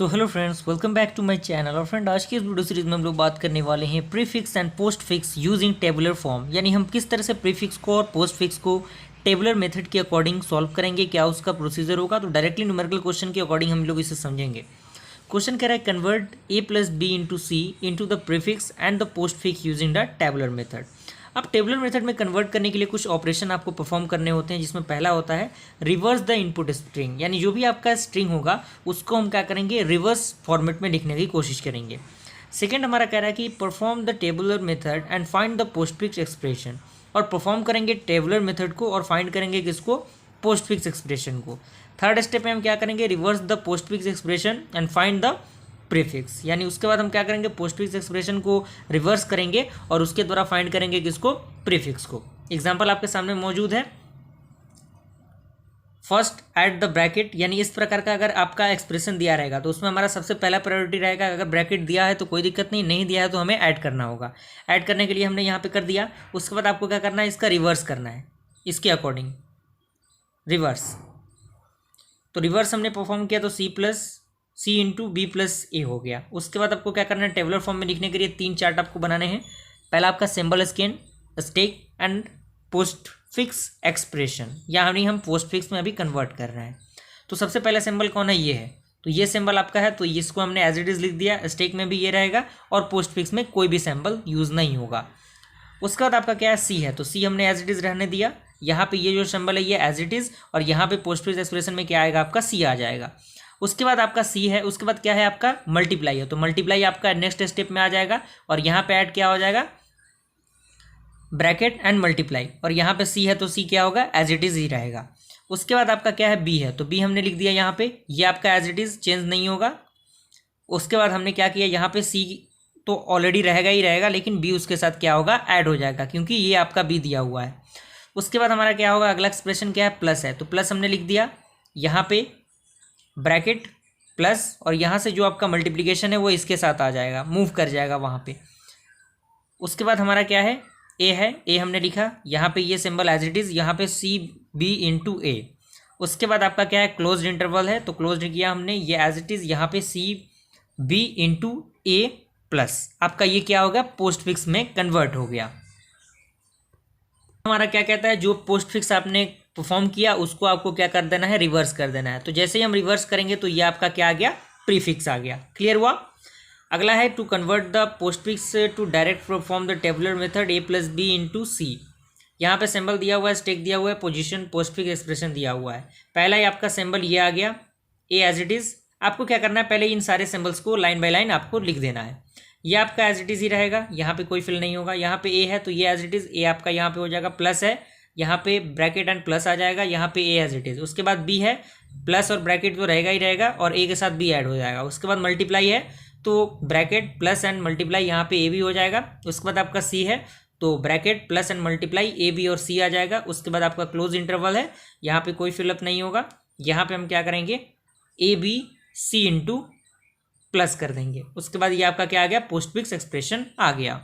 तो hello friends, welcome back to my channel. और friend, आज की इस वीडियो सीरीज में हम लोग बात करने वाले हैं prefix and postfix using tabular form. यानी हम किस तरह से प्रीफिक्स को और पोस्टफिक्स को टेबुलर मेथड के अकॉर्डिंग सॉल्व करेंगे, क्या उसका प्रोसीजर होगा। तो डायरेक्टली न्यूमेरिकल क्वेश्चन के अकॉर्डिंग हम लोग इसे समझेंगे। क्वेश्चन कह रहा है convert A plus B into C into the prefix and the postfix using the tabular method. अब टेबुलर मेथड में कन्वर्ट करने के लिए कुछ ऑपरेशन आपको परफॉर्म करने होते हैं, जिसमें पहला होता है रिवर्स द इनपुट स्ट्रिंग। यानी जो भी आपका स्ट्रिंग होगा उसको हम क्या करेंगे, रिवर्स फॉर्मेट में लिखने की कोशिश करेंगे। सेकेंड हमारा कह रहा है कि perform the tabular method and find the postfix expression. और परफॉर्म करेंगे टेबुलर मेथड को और फाइंड करेंगे किसको, पोस्टफिक्स एक्सप्रेशन को। थर्ड स्टेप में हम क्या करेंगे, reverse the postfix expression and find the prefix. यानी उसके बाद हम क्या करेंगे, पोस्टफिक्स एक्सप्रेशन को रिवर्स करेंगे और उसके द्वारा फाइंड करेंगे किसको, प्रीफिक्स को। एग्जांपल आपके सामने मौजूद है। First aid the bracket. यानी इस प्रकार का अगर आपका एक्सप्रेशन दिया रहेगा तो उसमें हमारा सबसे पहला प्रायोरिटी रहेगा, अगर ब्रैकेट दिया है तो कोई दिक्कत नहीं, नहीं दिया है तो हमें ऐड करना होगा। ऐड करने के लिए हमने यहाँ पे कर दिया। उसके बाद आपको क्या करना है, इसका रिवर्स करना है इसके अकॉर्डिंग, रिवर्स। तो रिवर्स हमने परफॉर्म किया तो सी इंटू बी प्लस ए हो गया। उसके बाद आपको क्या करना है, टेबुलर फॉर्म में लिखने के लिए तीन चार्ट आपको बनाने हैं। पहला आपका symbol stack and postfix expression. यानी हम पोस्ट फिक्स में अभी कन्वर्ट कर रहे हैं। तो सबसे पहला सिंबल कौन है, ये है। तो ये सिंबल आपका है, तो इसको हमने एज इट इज लिख दिया। स्टेक में भी ये रहेगा और पोस्ट फिक्स में कोई भी सिंबल यूज नहीं होगा। उसके बाद आपका क्या है, सी है, तो सी हमने एज इट इज रहने दिया। यहाँ पे ये जो सिंबल है ये एज इट इज, और यहाँ पे पोस्ट फिक्स एक्सप्रेशन में क्या आएगा, आपका सी आ जाएगा। उसके बाद आपका सी है, उसके बाद क्या है, आपका मल्टीप्लाई है। तो मल्टीप्लाई आपका नेक्स्ट स्टेप में आ जाएगा और यहाँ पे ऐड क्या हो जाएगा, ब्रैकेट एंड मल्टीप्लाई। और यहाँ पे सी है तो सी क्या होगा, एज इट इज ही रहेगा। उसके बाद आपका क्या है, बी है, तो बी हमने लिख दिया यहाँ पे, ये आपका एज इट इज चेंज नहीं होगा। उसके बाद हमने क्या किया, यहाँ पे सी तो ऑलरेडी रहेगा ही रहेगा, लेकिन बी उसके साथ क्या होगा, ऐड हो जाएगा, क्योंकि ये आपका बी दिया हुआ है। उसके बाद हमारा क्या होगा, अगला एक्सप्रेशन क्या है, प्लस है, तो प्लस हमने लिख दिया। यहाँ पे ब्रैकेट प्लस, और यहाँ से जो आपका मल्टीप्लिकेशन है वो इसके साथ आ जाएगा, मूव कर जाएगा वहाँ पे। उसके बाद हमारा क्या है, ए है, ए हमने लिखा। यहाँ पे ये सिंबल एज इट इज़, यहाँ पे सी बी इंटू ए। उसके बाद आपका क्या है, क्लोज्ड इंटरवल है, तो क्लोज्ड किया हमने, ये एज इट इज़, यहाँ पे सी बी इंटू ए प्लस। आपका ये क्या होगा, पोस्ट फिक्स में कन्वर्ट हो गया। हमारा क्या कहता है, जो पोस्ट फिक्स आपने परफॉर्म किया उसको आपको क्या कर देना है, रिवर्स कर देना है। तो जैसे ही हम रिवर्स करेंगे तो ये आपका क्या आ गया, प्रीफिक्स आ गया। क्लियर हुआ। अगला है to convert the postfix to direct perform the tabular method a plus B into c. यहाँ पे सिंबल दिया हुआ है, स्टेक दिया हुआ है, पोजीशन पोस्टफिक्स एक्सप्रेशन दिया हुआ है। पहला ही आपका सिंबल ये आ गया, ए एज इट इज़। आपको क्या करना है, पहले इन सारे सिंबल्स को लाइन बाय लाइन आपको लिख देना है। ये आपका एज इट इज़ ही रहेगा, यहाँ पे कोई फिल नहीं होगा। यहाँ पे ए है तो ये एज इट इज़, ए आपका यहाँ पे हो जाएगा। प्लस है, यहाँ पे ब्रैकेट एंड प्लस आ जाएगा, यहाँ पे ए एज इट इज़। उसके बाद बी है, प्लस और ब्रैकेट तो रहेगा ही रहेगा, और ए के साथ बी ऐड हो जाएगा। उसके बाद मल्टीप्लाई है, तो ब्रैकेट प्लस एंड मल्टीप्लाई, यहाँ पे ए भी हो जाएगा। उसके बाद आपका सी है, तो bracket plus and multiply, A B और सी आ जाएगा। उसके बाद आपका क्लोज इंटरवल है, यहाँ पे कोई फिलअप नहीं होगा। यहाँ पे हम क्या करेंगे, A B C into plus कर देंगे। उसके बाद ये आपका क्या आ गया, पोस्टफिक्स एक्सप्रेशन आ गया।